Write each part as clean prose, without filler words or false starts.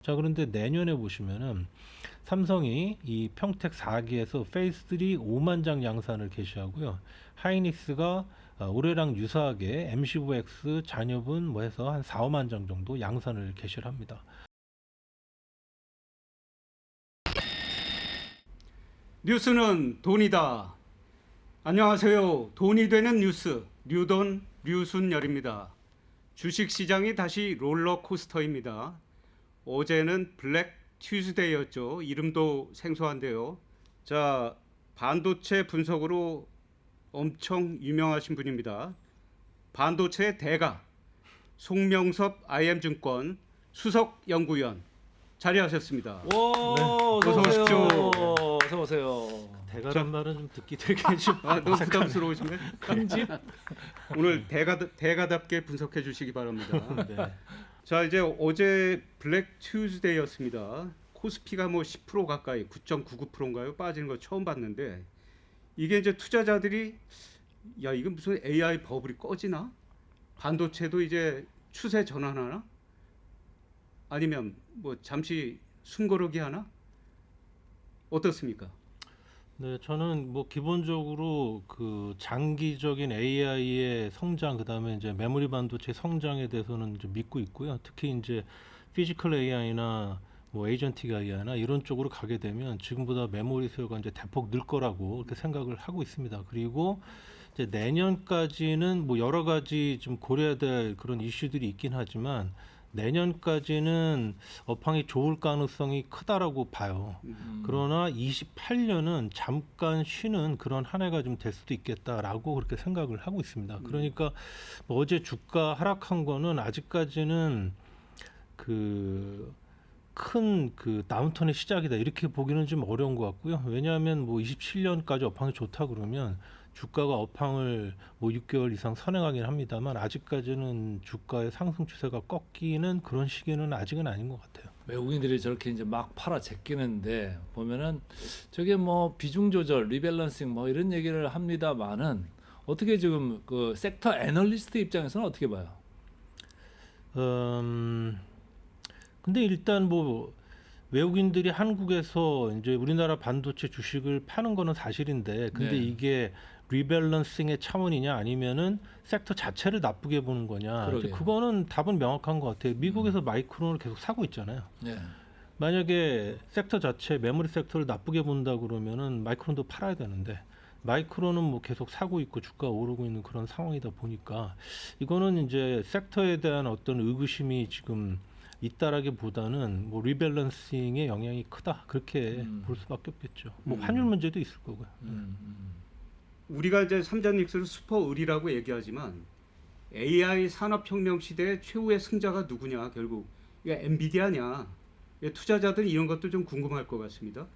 자, 그런데 내년에 보시면은 삼성이 이 평택 4기에서 페이스 3 5만 장 양산을 개시하고요. 하이닉스가 올해랑 유사하게 MC5X 잔여분 뭐 해서 한 4, 5만 장 정도 양산을 개시를 합니다. 뉴스는 돈이다. 안녕하세요. 돈이 되는 뉴스 류돈 류순열입니다. 주식시장이 다시 롤러코스터입니다. 어제는 블랙 튜즈데이였죠. 이름도 생소한데요. 자, 반도체 분석으로 엄청 유명하신 분입니다. 반도체의 대가 송명섭 IM증권 수석연구위원 자리하셨습니다. 오, 네. 어서 오십시오. 어서 오세요. 대가란 말은 좀 듣기 되게 좀 너무 부담스러우신가요? 큰집? 오늘 대가답게 분석해 주시기 바랍니다. 네. 자, 이제 어제 블랙 튜즈데이였습니다. 코스피가 뭐 10% 가까이 9.99%인가요? 빠지는 거 처음 봤는데 이게 이제 투자자들이 야, 이건 무슨 AI 버블이 꺼지나? 반도체도 이제 추세 전환하나? 아니면 뭐 잠시 숨고르기 하나? 어떻습니까? 네, 저는 뭐 기본적으로 그 장기적인 AI의 성장, 그다음에 이제 메모리 반도체 성장에 대해서는 좀 믿고 있고요. 특히 이제 피지컬 AI나 뭐 에이전틱 AI나 이런 쪽으로 가게 되면 지금보다 메모리 수요가 이제 대폭 늘 거라고 그렇게 생각을 하고 있습니다. 그리고 이제 내년까지는 뭐 여러 가지 좀 고려해야 될 그런 이슈들이 있긴 하지만 내년까지는 업황이 좋을 가능성이 크다라고 봐요. 그러나 28년은 잠깐 쉬는 그런 한 해가 좀 될 수도 있겠다라고 그렇게 생각을 하고 있습니다. 그러니까 뭐 어제 주가 하락한 거는 아직까지는 그 큰 그 다운턴의 시작이다 이렇게 보기는 좀 어려운 것 같고요. 왜냐하면 뭐 27년까지 업황이 좋다 그러면 주가가 업황을 뭐 6개월 이상 선행하긴 합니다만 아직까지는 주가의 상승 추세가 꺾이는 그런 시기는 아직은 아닌 것 같아요. 외국인들이 저렇게 이제 막 팔아 제끼는데 보면은 저게 뭐 비중 조절, 리밸런싱 뭐 이런 얘기를 합니다만은 어떻게 지금 그 섹터 애널리스트 입장에서는 어떻게 봐요? 근데 일단 뭐 외국인들이 한국에서 이제 우리나라 반도체 주식을 파는 거는 사실인데 근데 네. 이게 리밸런싱의 차원이냐 아니면은 섹터 자체를 나쁘게 보는 거냐 이제 그러게요. 그거는 답은 명확한 것 같아요. 미국에서 마이크론을 계속 사고 있잖아요. 네. 만약에 섹터 자체 메모리 섹터를 나쁘게 본다 그러면은 마이크론도 팔아야 되는데 마이크론은 뭐 계속 사고 있고 주가 오르고 있는 그런 상황이다 보니까 이거는 이제 섹터에 대한 어떤 의구심이 지금 있다라기보다는 뭐 리밸런싱의 영향이 크다 그렇게 볼 수밖에 없겠죠. 뭐 환율 문제도 있을 거고요. 우리가 이제 삼자닉스를 슈퍼을이라고 얘기하지만 AI 산업혁명 시대의 최후의 승자가 누구냐 결국 이게 엔비디아냐 투자자들이 이런 것도 좀 궁금할 것 같습니다.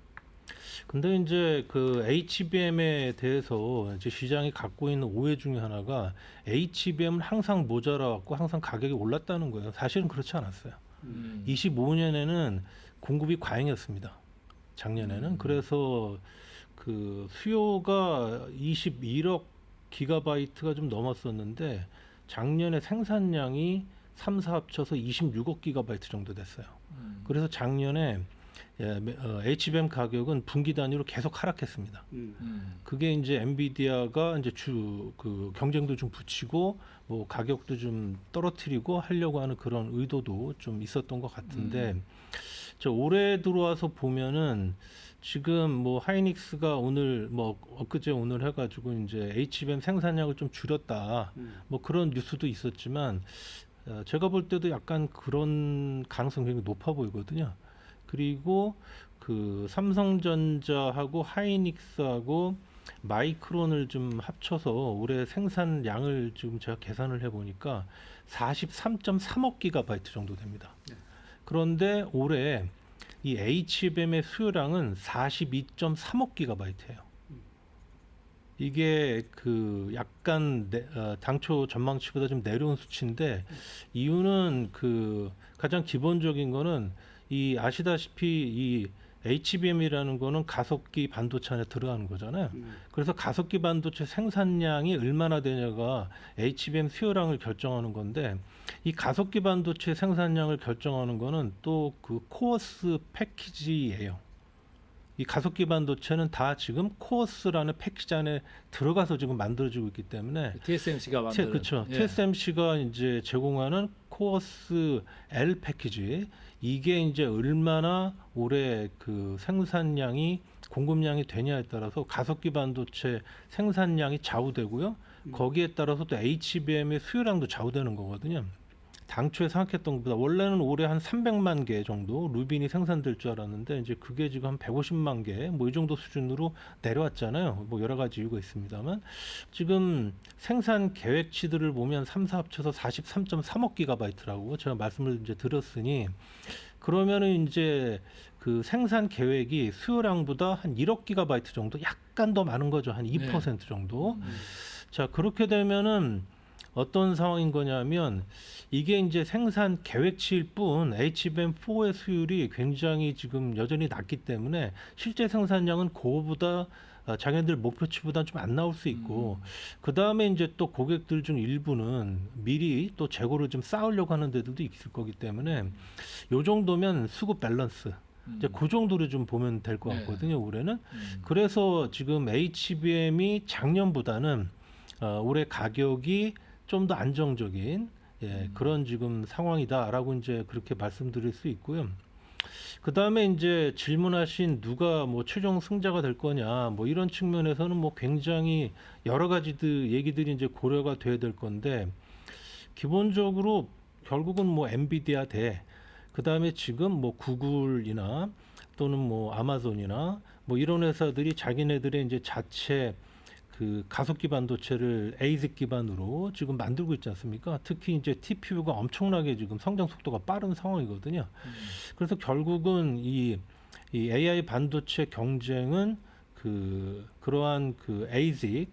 근데 이제 그 HBM에 대해서 이제 시장이 갖고 있는 오해 중에 하나가 HBM은 항상 모자라갖고 항상 가격이 올랐다는 거예요. 사실은 그렇지 않았어요. 25년에는 공급이 과잉이었습니다. 작년에는. 그래서 그 수요가 21억 기가바이트가 좀 넘었었는데 작년에 생산량이 3, 4 합쳐서 26억 기가바이트 정도 됐어요. 그래서 작년에 HBM 가격은 분기 단위로 계속 하락했습니다. 그게 이제 엔비디아가 이제 그 경쟁도 좀 붙이고 뭐 가격도 좀 떨어뜨리고 하려고 하는 그런 의도도 좀 있었던 것 같은데 저 올해 들어와서 보면은 지금 뭐 하이닉스가 오늘 뭐 엊그제 오늘 해가지고 이제 HBM 생산량을 좀 줄였다 뭐 그런 뉴스도 있었지만 제가 볼 때도 약간 그런 가능성이 굉장히 높아 보이거든요. 그리고 그 삼성전자하고 하이닉스하고 마이크론을 좀 합쳐서 올해 생산량을 지금 제가 계산을 해보니까 43.3억 기가바이트 정도 됩니다. 그런데 올해 이 HBM의 수요량은 42.3억 기가바이트예요. 이게 그 약간 당초 전망치보다 좀 내려온 수치인데 이유는 그 가장 기본적인 거는 이 아시다시피 이 HBM이라는 거는 가속기 반도체 안에 들어가는 거잖아요. 그래서 가속기 반도체 생산량이 얼마나 되냐가 HBM 수요량을 결정하는 건데 이 가속기 반도체 생산량을 결정하는 거는 또 그 코어스 패키지예요. 이 가속기 반도체는 다 지금 코어스라는 패키지 안에 들어가서 지금 만들어지고 있기 때문에 TSMC가 만드는 그렇죠. 예. TSMC가 이제 제공하는 코어스 L 패키지 이게 이제 얼마나 올해 그 생산량이 공급량이 되냐에 따라서 가속기 반도체 생산량이 좌우되고요. 거기에 따라서 또 HBM의 수요량도 좌우되는 거거든요. 당초에 생각했던 것보다 원래는 올해 한 300만 개 정도 루빈이 생산될 줄 알았는데 이제 그게 지금 한 150만 개 뭐 이 정도 수준으로 내려왔잖아요. 뭐 여러 가지 이유가 있습니다만 지금 생산 계획치들을 보면 3, 4 합쳐서 43.3억 기가바이트라고 제가 말씀을 이제 드렸으니 그러면은 이제 그 생산 계획이 수요량보다 한 1억 기가바이트 정도 약간 더 많은 거죠. 한 2% 정도. 자, 그렇게 되면은 어떤 상황인 거냐면 이게 이제 생산 계획치일 뿐 HBM4의 수율이 굉장히 지금 여전히 낮기 때문에 실제 생산량은 그거보다 자기네들 목표치보다 좀 안 나올 수 있고 그 다음에 이제 또 고객들 중 일부는 미리 또 재고를 좀 쌓으려고 하는 데들도 있을 거기 때문에 요 정도면 수급 밸런스 이제 그 정도로 좀 보면 될 것 네. 같거든요. 올해는. 그래서 지금 HBM이 작년보다는 올해 가격이 좀 더 안정적인 그런 지금 상황이다라고 이제 그렇게 말씀드릴 수 있고요. 그 다음에 이제 질문하신 누가 뭐 최종 승자가 될 거냐 뭐 이런 측면에서는 뭐 굉장히 여러 가지 얘기들이 이제 고려가 돼야 될 건데 기본적으로 결국은 뭐 엔비디아 그 다음에 지금 뭐 구글이나 또는 뭐 아마존이나 뭐 이런 회사들이 자기네들의 이제 자체 그 가속기 반도체를 ASIC 기반으로 지금 만들고 있지 않습니까? 특히 이제 TPU가 엄청나게 지금 성장 속도가 빠른 상황이거든요. 그래서 결국은 이 AI 반도체 경쟁은 그러한 그 ASIC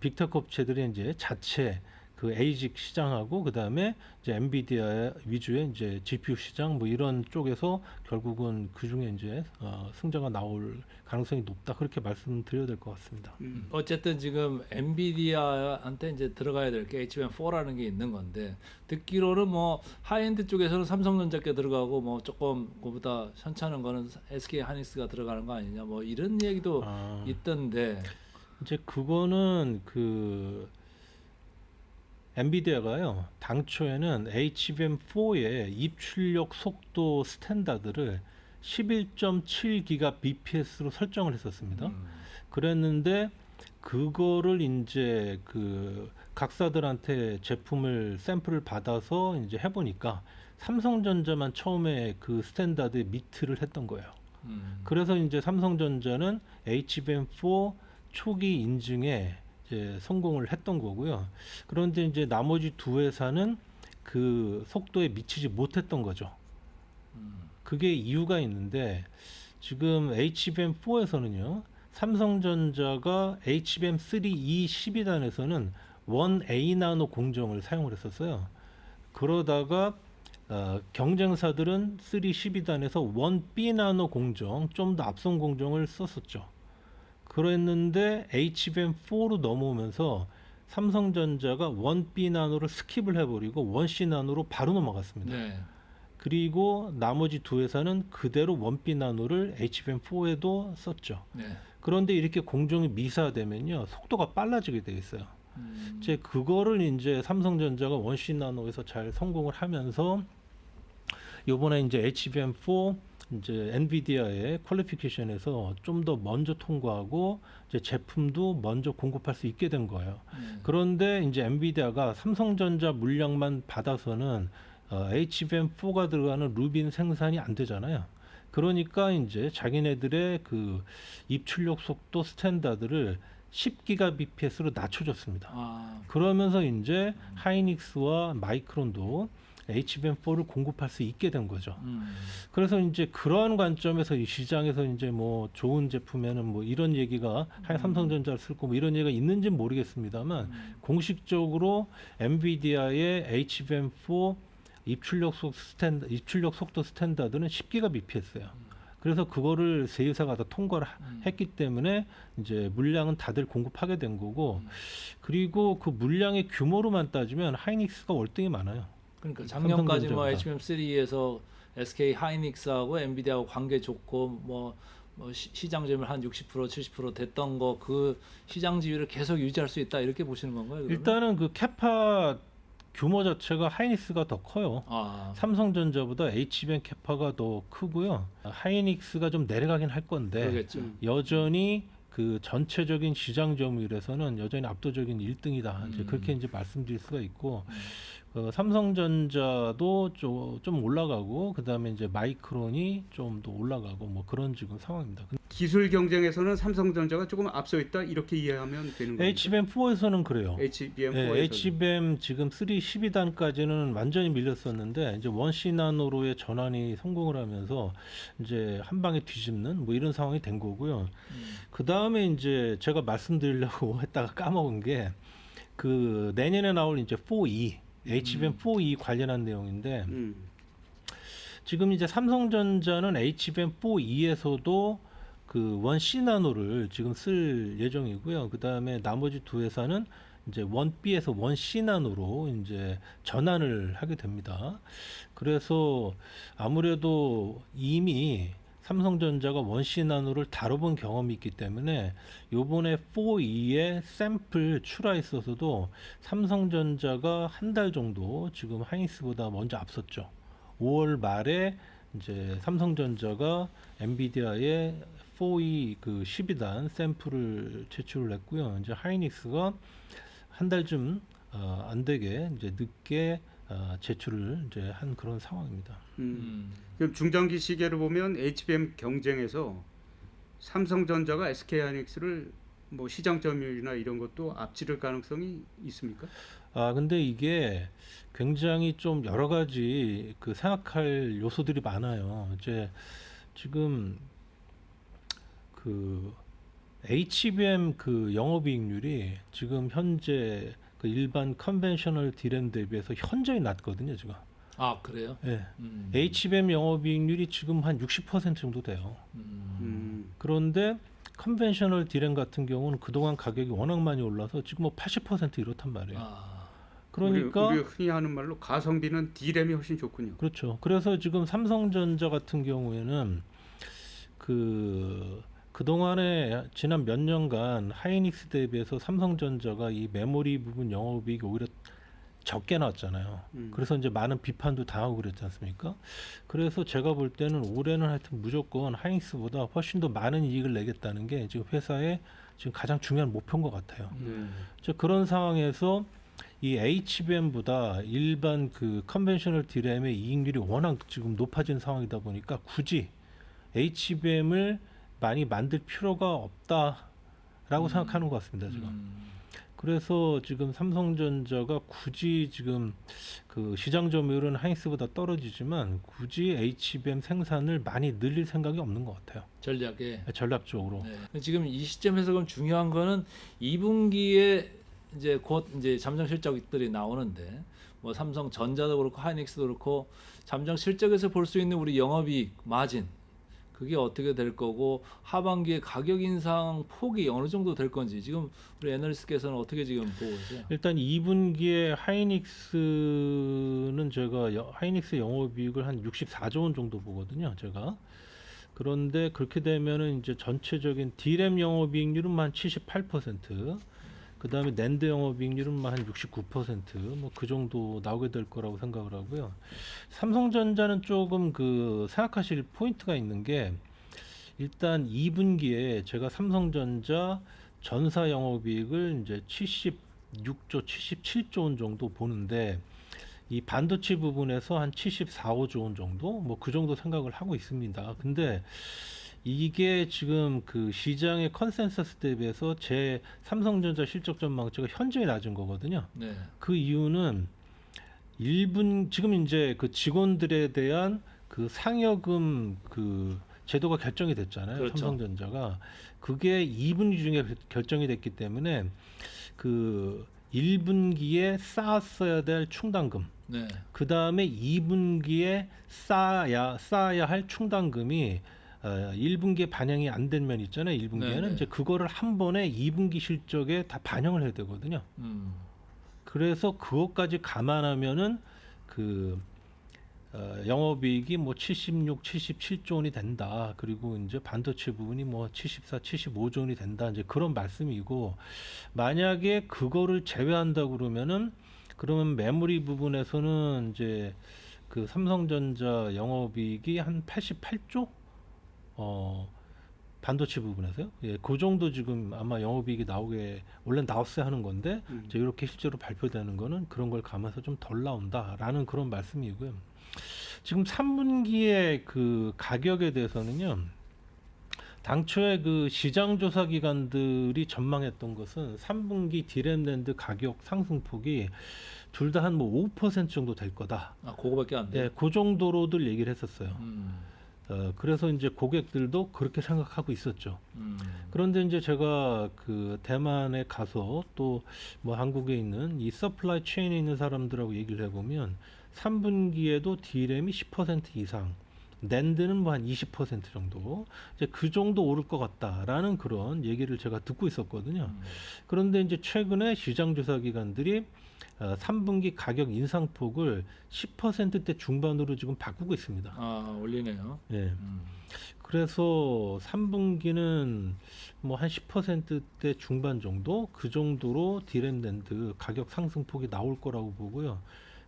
빅테크 업체들의 이제 자체 그 ASIC 시장하고 그 다음에 이제 엔비디아 위주의 이제 GPU 시장 뭐 이런 쪽에서 결국은 그 중에 이제 승자가 나올 가능성이 높다 그렇게 말씀드려야 될 것 같습니다. 어쨌든 지금 엔비디아한테 이제 들어가야 될 게 HBM4라는 게 있는 건데 듣기로는 뭐 하이엔드 쪽에서는 삼성전자 께 들어가고 뭐 조금 그보다 현찮은 거는 SK 하이닉스가 들어가는 거 아니냐 뭐 이런 얘기도 있던데 이제 그거는 엔비디아가요 당초에는 HBM4의 입출력 속도 스탠다드를 11.7 GBps로 설정을 했었습니다. 그랬는데 그거를 이제 그 각사들한테 제품을 샘플을 받아서 이제 해보니까 삼성전자만 처음에 그 스탠다드에 미트를 했던 거예요. 그래서 이제 삼성전자는 HBM4 초기 인증에 이제 성공을 했던 거고요. 그런데 이제 나머지 두 회사는 그 속도에 미치지 못했던 거죠. 그게 이유가 있는데 지금 HBM4에서는요. 삼성전자가 HBM3E 12단에서는 1A 나노 공정을 사용을 했었어요. 그러다가 경쟁사들은 3 12단에서 1B 나노 공정 좀 더 앞선 공정을 썼었죠. 그랬는데 HBM4로 넘어오면서 삼성전자가 1B 나노를 스킵을 해버리고 1C 나노로 바로 넘어갔습니다. 네. 그리고 나머지 두 회사는 그대로 1B 나노를 HBM4에도 썼죠. 네. 그런데 이렇게 공정이 미사되면요 속도가 빨라지게 돼 있어요. 이제 그거를 이제 삼성전자가 1C 나노에서 잘 성공을 하면서 요번에 이제 HBM4 이제 엔비디아의 퀄리피케이션에서 좀 더 먼저 통과하고 이제 제품도 먼저 공급할 수 있게 된 거예요. 그런데 이제 엔비디아가 삼성전자 물량만 받아서는 HBM4가 들어가는 루빈 생산이 안 되잖아요. 그러니까 이제 자기네들의 그 입출력 속도 스탠다드를 10GBps로 낮춰줬습니다. 그러면서 이제 하이닉스와 마이크론도 HBM4를 공급할 수 있게 된 거죠. 그래서 이제 그러한 관점에서 이 시장에서 이제 뭐 좋은 제품에는 뭐 이런 얘기가 삼성전자를 쓸 거 뭐 이런 얘기가 있는지는 모르겠습니다만 공식적으로 엔비디아의 HBM4 입출력 속도 스탠다드는 10GBps예요. 그래서 그거를 세 회사가 다 통과를 했기 때문에 이제 물량은 다들 공급하게 된 거고, 그리고 그 물량의 규모로만 따지면 하이닉스가 월등히 많아요. 그러니까 작년까지 뭐 삼성전자보다. HBM3에서 SK 하이닉스하고 엔비디아하고 관계 좋고 뭐 시장 점유율 한 60% 70% 됐던 거 그 시장 지위를 계속 유지할 수 있다 이렇게 보시는 건가요? 그러면? 일단은 그 캐파 규모 자체가 하이닉스가 더 커요. 아, 삼성전자보다 HBM 캐파가 더 크고요. 하이닉스가 좀 내려가긴 할 건데 그러겠죠. 여전히 그 전체적인 시장 점유율에서는 여전히 압도적인 1등이다. 이제 그렇게 이제 말씀드릴 수가 있고, 삼성전자도 좀 올라가고, 그 다음에 이제 마이크론이 좀 더 올라가고, 뭐 그런 지금 상황입니다. 기술 경쟁에서는 삼성전자가 조금 앞서 있다 이렇게 이해하면 되는 거죠. HBM4에서는 그래요. HBM4에서 네, HBM 지금 3 12단까지는 완전히 밀렸었는데 이제 원C 나노로의 전환이 성공을 하면서 이제 한 방에 뒤집는 뭐 이런 상황이 된 거고요. 그 다음에 이제 제가 말씀드리려고 했다가 까먹은 게 그 내년에 나올 이제 4E HBM4E 관련한 내용인데, 지금 이제 삼성전자는 HBM4E에서도 그 원C 나노를 지금 쓸 예정이고요. 그 다음에 나머지 두 회사는 이제 원B에서 원C 나노로 이제 전환을 하게 됩니다. 그래서 아무래도 이미 삼성전자가 원C 나노를 다뤄본 경험이 있기 때문에 요번에 4E의 샘플 출하에 있어서도 삼성전자가 한 달 정도 지금 하이닉스보다 먼저 앞섰죠. 5월 말에 이제 삼성전자가 엔비디아의 4E 그 12단 샘플을 제출을 했고요. 이제 하이닉스가 한 달쯤 안 되게 이제 늦게 제출을 이제 한 그런 상황입니다. 그럼 중장기 시계를 보면 HBM 경쟁에서 삼성전자가 SK하이닉스를 뭐 시장 점유율이나 이런 것도 앞지를 가능성이 있습니까? 근데 이게 굉장히 좀 여러 가지 그 생각할 요소들이 많아요. 이제 지금 그 HBM 그 영업이익률이 지금 현재 그 일반 컨벤셔널 디램 대비해서 현저히 낮거든요, 지금. 아 그래요? 예. HBM 영업이익률이 지금 한 60% 정도 돼요. 그런데 컨벤셔널 디램 같은 경우는 그동안 가격이 워낙 많이 올라서 지금 뭐 80% 이렇단 말이에요. 그러니까 우리 흔히 하는 말로 가성비는 D램이 훨씬 좋군요. 그렇죠. 그래서 지금 삼성전자 같은 경우에는 그동안에 지난 몇 년간 하이닉스 대비해서 삼성전자가 이 메모리 부분 영업이익이 오히려 적게 나왔잖아요. 그래서 이제 많은 비판도 당하고 그랬지 않습니까? 그래서 제가 볼 때는 올해는 하여튼 무조건 하이닉스보다 훨씬 더 많은 이익을 내겠다는 게 지금 회사의 지금 가장 중요한 목표인 것 같아요. 그런 상황에서 이 HBM보다 일반 그 컨벤셔널 디램의 이익률이 워낙 지금 높아진 상황이다 보니까 굳이 HBM을 많이 만들 필요가 없다라고 생각하는 것 같습니다, 지금. 그래서 지금 삼성전자가 굳이 지금 그 시장 점유율은 하이닉스보다 떨어지지만 굳이 HBM 생산을 많이 늘릴 생각이 없는 것 같아요. 전략적으로. 네. 지금 이 시점에서 그럼 중요한 거는 2분기에 이제 곧 이제 잠정 실적들이 나오는데 뭐 삼성전자도 그렇고 하이닉스도 그렇고 잠정 실적에서 볼 수 있는 우리 영업이익 마진 그게 어떻게 될 거고 하반기에 가격 인상 폭이 어느 정도 될 건지 지금 우리 애널리스트께서는 어떻게 지금 보고 계세요? 일단 2분기에 하이닉스는 제가 하이닉스 영업이익을 한 64조 원 정도 보거든요, 제가. 그런데 그렇게 되면은 이제 전체적인 D램 영업이익률은 한 78%, 그 다음에 낸드 영업이익률은 한 69%, 뭐 그 정도 나오게 될 거라고 생각을 하고요. 삼성전자는 조금 그 생각하실 포인트가 있는 게 일단 2분기에 제가 삼성전자 전사 영업이익을 이제 76조, 77조 원 정도 보는데 이 반도체 부분에서 한 74, 5조 원 정도 뭐 그 정도 생각을 하고 있습니다. 근데 이게 지금 그 시장의 컨센서스 대비해서 제 삼성전자 실적 전망치가 현저히 낮은 거거든요. 네. 그 이유는 지금 이제 그 직원들에 대한 그 상여금 그 제도가 결정이 됐잖아요. 그렇죠. 삼성전자가 그게 2분기 중에 결정이 됐기 때문에 그 1분기에 쌓았어야 될 충당금, 그 다음에 2분기에 쌓아야 할 충당금이 1분기에 반영이 안 된 면 있잖아요. 1분기에는 네네. 이제 그거를 한 번에 2분기 실적에 다 반영을 해야 되거든요. 그래서 그것까지 감안하면은 그 영업이익이 뭐 76, 77조 원이 된다. 그리고 이제 반도체 부분이 뭐 74, 75조 원이 된다. 이제 그런 말씀이고, 만약에 그거를 제외한다 그러면은 그러면 메모리 부분에서는 이제 그 삼성전자 영업이익이 한 88조? 반도체 부분에서요. 예, 그 정도 지금 아마 영업이익이 나오게 원래 나왔어야 하는 건데 이제 이렇게 실제로 발표되는 거는 그런 걸 감안해서 좀 덜 나온다라는 그런 말씀이고요. 지금 3분기의 그 가격에 대해서는요. 당초에 그 시장 조사 기관들이 전망했던 것은 3분기 디램 낸드 가격 상승폭이 둘 다 한 뭐 5% 정도 될 거다. 아, 그거밖에 안 돼. 네, 그 정도로들 얘기를 했었어요. 음. 그래서 이제 고객들도 그렇게 생각하고 있었죠. 그런데 이제 제가 그 대만에 가서 또 뭐 한국에 있는 이 서플라이 체인에 있는 사람들하고 얘기를 해보면 3분기에도 D램이 10% 이상, 낸드는 뭐 한 20% 정도, 이제 그 정도 오를 것 같다라는 그런 얘기를 제가 듣고 있었거든요. 그런데 이제 최근에 시장조사 기관들이 3분기 가격 인상폭을 10%대 중반으로 지금 바꾸고 있습니다. 아, 올리네요. 예. 그래서 3분기는 뭐 한 10%대 중반 정도 그 정도로 디램 낸드 가격 상승폭이 나올 거라고 보고요.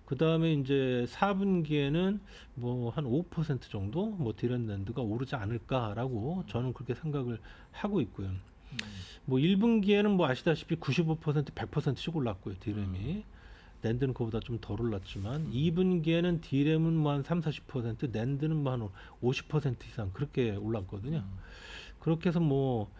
그 다음에 이제 4분기에는 뭐 한 5% 정도 뭐 디램 낸드가 오르지 않을까라고 저는 그렇게 생각을 하고 있고요. 뭐 1분기에는 뭐 아시다시피 95% 100%씩 올랐고요. 디램이. 낸드는 그보다 좀 덜 올랐지만 2분기에는 디램은 뭐 한 3, 40%, 낸드는 뭐 한 50% 이상 그렇게 올랐거든요. 그렇게 해서 뭐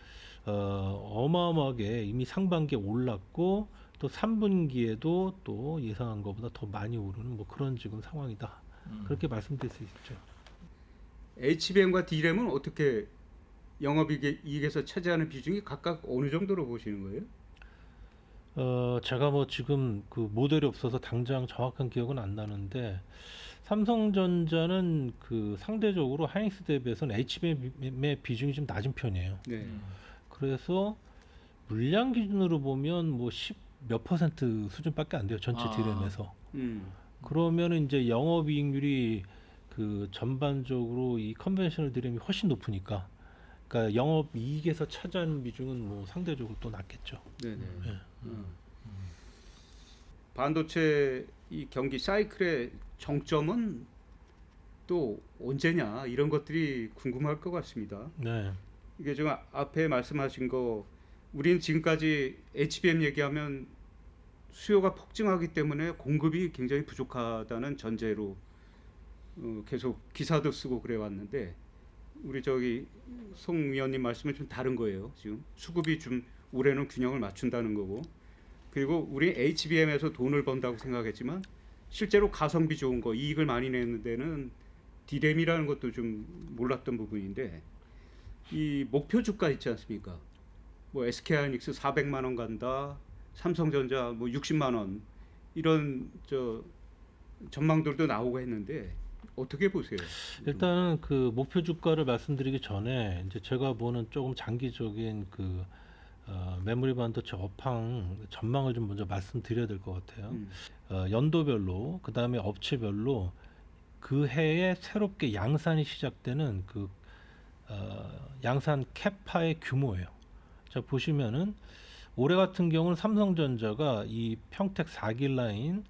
어마어마하게 이미 상반기에 올랐고 또 3분기에도 또 예상한 것보다 더 많이 오르는 뭐 그런 지금 상황이다. 그렇게 말씀드릴 수 있죠. HBM과 D램은 어떻게 영업이익에서 차지하는 비중이 각각 어느 정도로 보시는 거예요? 제가 뭐 지금 그 모델이 없어서 당장 정확한 기억은 안 나는데 삼성전자는 그 상대적으로 하이닉스 대비해서는 HBM의 비중이 좀 낮은 편이에요. 네. 그래서 물량 기준으로 보면 뭐 10 몇 퍼센트 수준밖에 안 돼요. 전체 아. 디램에서. 음. 그러면은 이제 영업이익률이 그 전반적으로 이 컨벤셔널 디램이 훨씬 높으니까, 그러니까 영업이익에서 차지하는 비중은 뭐 상대적으로 또 낮겠죠. 네네. 예. 반도체 이 경기 사이클의 정점은 또 언제냐 이런 것들이 궁금할 것 같습니다. 네. 이게 지금 앞에 말씀하신 거 우리는 지금까지 HBM 얘기하면 수요가 폭증하기 때문에 공급이 굉장히 부족하다는 전제로 계속 기사도 쓰고 그래 왔는데 우리 저기 송 위원님 말씀은 좀 다른 거예요. 지금 수급이 좀 올해는 균형을 맞춘다는 거고, 그리고 우리 HBM에서 돈을 번다고 생각했지만 실제로 가성비 좋은 거 이익을 많이 내는 데는 D램이라는 것도 좀 몰랐던 부분인데, 이 목표 주가 있지 않습니까? 뭐 SK하이닉스 400만 원 간다, 삼성전자 뭐 60만 원 이런 저 전망들도 나오고 했는데 어떻게 보세요? 일단은 그 목표 주가를 말씀드리기 전에 이제 제가 보는 조금 장기적인 그 메모리 반도체 업황 전망을 좀 먼저 말씀드려야 될 것 같아요. 연도별로, 그 다음에 업체별로 그 해에 새롭게 양산이 시작되는 그 양산 캐파의 규모예요. 자, 보시면은 올해 같은 경우는 삼성전자가 이 평택 4기 라인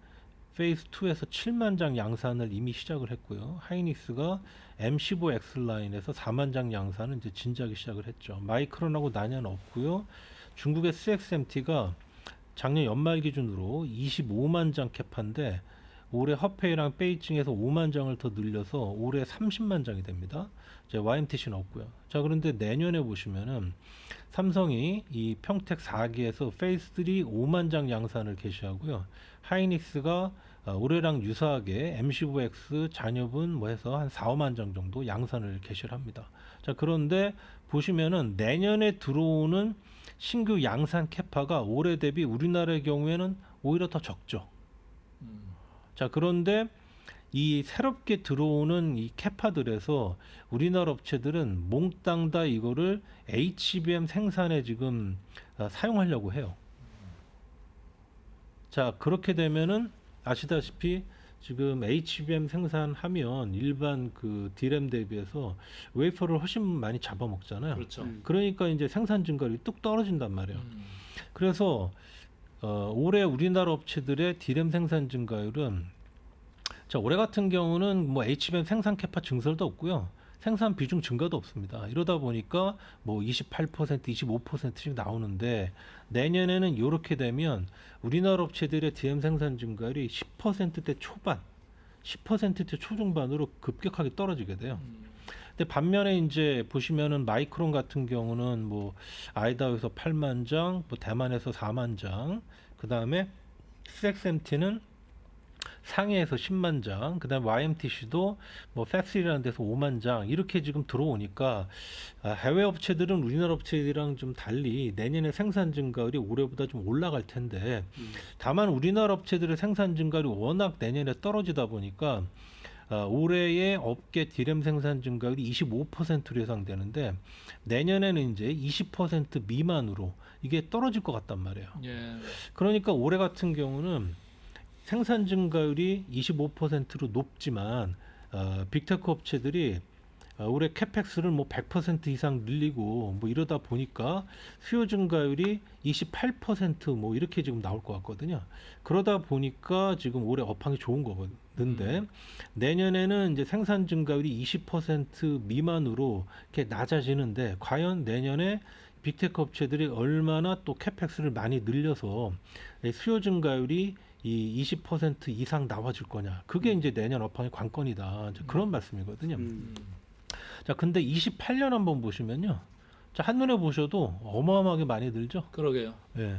페이스 2에서 7만 장 양산을 이미 시작을 했고요. 하이닉스가 M15X 라인에서 4만 장 양산을 이제 진작에 시작을 했죠. 마이크론하고 난연 없고요. 중국의 CXMT가 작년 연말 기준으로 25만 장 캐파인데 올해 허페이랑 베이징에서 5만 장을 더 늘려서 올해 30만 장이 됩니다. 이제 YMTC는 없고요. 자, 그런데 내년에 보시면은 삼성이 이 평택 4기에서 페이스 3 5만 장 양산을 개시하고요. 하이닉스가 올해랑 유사하게 M15X 잔여분 뭐 해서 한 4, 5만 장 정도 양산을 개시를 합니다. 자, 그런데 보시면은 내년에 들어오는 신규 양산 캐파가 올해 대비 우리나라의 경우에는 오히려 더 적죠. 자, 그런데 이 새롭게 들어오는 이 캐파들에서 우리나라 업체들은 몽땅 다 이거를 HBM 생산에 지금 사용하려고 해요. 자, 그렇게 되면은 아시다시피 지금 HBM 생산하면 일반 그 D램 대비해서 웨이퍼를 훨씬 많이 잡아먹잖아요. 그렇죠. 그러니까 이제 생산 증가율이 뚝 떨어진단 말이에요. 음. 그래서 올해 우리나라 업체들의 D램 생산 증가율은 자, 올해 같은 경우는 뭐 HBM 생산 캐파 증설도 없고요. 생산 비중 증가도 없습니다. 이러다 보니까 뭐 28%, 25%씩 나오는데 내년에는 이렇게 되면 우리나라 업체들의 DM 생산 증가율이 10%대 초반, 10%대 초중반으로 급격하게 떨어지게 돼요. 근데 반면에 이제 보시면은 마이크론 같은 경우는 뭐 아이다호에서 8만 장, 뭐 대만에서 4만 장, 그 다음에 CXMT는 상해에서 10만 장, 그다음에 YMTC도 뭐 팩스리라는 데서 5만 장 이렇게 지금 들어오니까 해외 업체들은 우리나라 업체들이랑 좀 달리 내년에 생산 증가율이 올해보다 좀 올라갈 텐데 다만 우리나라 업체들의 생산 증가율이 워낙 내년에 떨어지다 보니까 올해의 업계 D램 생산 증가율이 25%로 예상되는데 내년에는 이제 20% 미만으로 이게 떨어질 것 같단 말이에요. 예. 그러니까 올해 같은 경우는 생산 증가율이 25%로 높지만 빅테크 업체들이 올해 캐펙스를 뭐 100% 이상 늘리고 뭐 이러다 보니까 수요 증가율이 28%뭐 이렇게 지금 나올 것 같거든요. 그러다 보니까 지금 올해 업황이 좋은 거거든요. 내년에는 이제 생산 증가율이 20% 미만으로 이렇게 낮아지는데 과연 내년에 빅테크 업체들이 얼마나 또 캐펙스를 많이 늘려서 수요 증가율이 이 20% 이상 나와줄 거냐. 그게 이제 내년 업황의 관건이다. 이제 그런 말씀이거든요. 자, 근데 28년 한번 보시면요. 자, 한눈에 보셔도 어마어마하게 많이 늘죠. 그러게요. 예.